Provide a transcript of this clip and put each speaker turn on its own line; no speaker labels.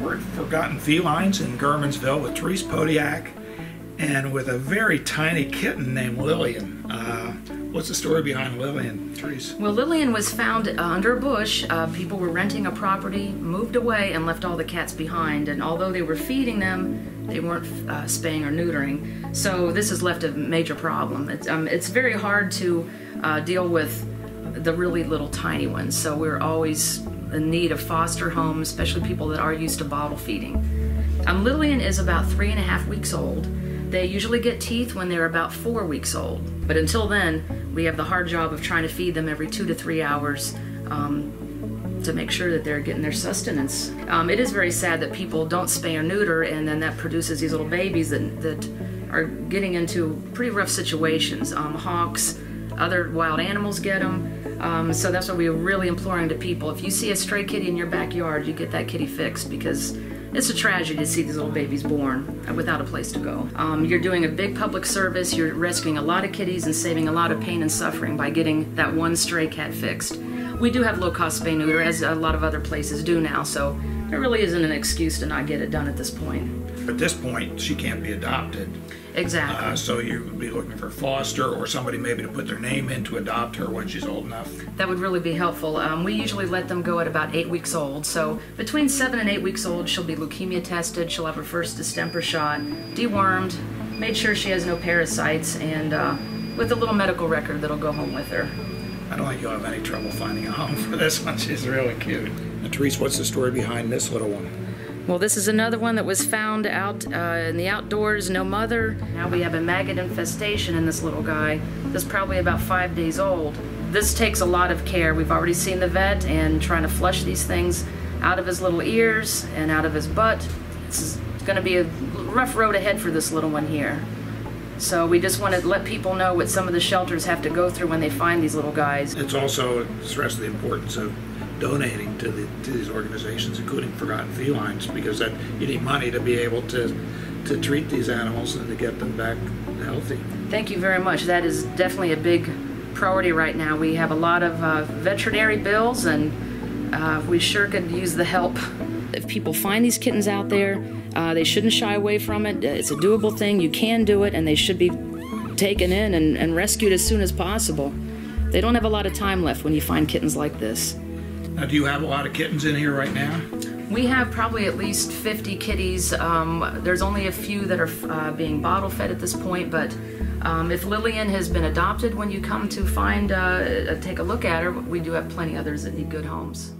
We're at Forgotten Felines in Germansville with Therese Podiak and with a very tiny kitten named Lillian. What's the story behind Lillian, Therese?
Well, Lillian was found under a bush. People were renting a property, moved away, and left all the cats behind. And although they were feeding them, they weren't spaying or neutering. So this has left a major problem. It's very hard to deal with the really little tiny ones. So we're always in need of foster homes, especially people that are used to bottle feeding. Lillian is about 3.5 weeks old. They usually get teeth when they're about 4 weeks old. But until then, we have the hard job of trying to feed them every 2 to 3 hours to make sure that they're getting their sustenance. It is very sad that people don't spay or neuter, and then that produces these little babies that are getting into pretty rough situations. Hawks, other wild animals get them. So that's why we're really imploring to people, if you see a stray kitty in your backyard, you get that kitty fixed, because it's a tragedy to see these little babies born without a place to go. You're doing a big public service. You're rescuing a lot of kitties and saving a lot of pain and suffering by getting that one stray cat fixed. We do have low-cost spay neuter, as a lot of other places do now, so there really isn't an excuse to not get it done at this point.
At this point, she can't be adopted.
Exactly.
So you would be looking for foster or somebody maybe to put their name in to adopt her when she's old enough.
That would really be helpful. We usually let them go at about 8 weeks old. So between 7 and 8 weeks old, she'll be leukemia tested. She'll have her first distemper shot, dewormed, made sure she has no parasites, and with a little medical record that'll go home with her.
I don't think you'll have any trouble finding a home for this one. She's really cute. And Therese, what's the story behind this little one?
Well, this is another one that was found out in the outdoors, no mother. Now we have a maggot infestation in this little guy. This is probably about 5 days old. This takes a lot of care. We've already seen the vet and trying to flush these things out of his little ears and out of his butt. It's going to be a rough road ahead for this little one here. So we just want to let people know what some of the shelters have to go through when they find these little guys.
It's also stressed the importance of donating to these organizations, including Forgotten Felines, because you need money to be able to treat these animals and to get them back healthy.
Thank you very much. That is definitely a big priority right now. We have a lot of veterinary bills, and we sure could use the help. If people find these kittens out there, they shouldn't shy away from it. It's a doable thing. You can do it, and they should be taken in and rescued as soon as possible. They don't have a lot of time left when you find kittens like this.
Now, do you have a lot of kittens in here right now?
We have probably at least 50 kitties. There's only a few that are being bottle fed at this point, but if Lillian has been adopted, when you come to take a look at her, we do have plenty others that need good homes.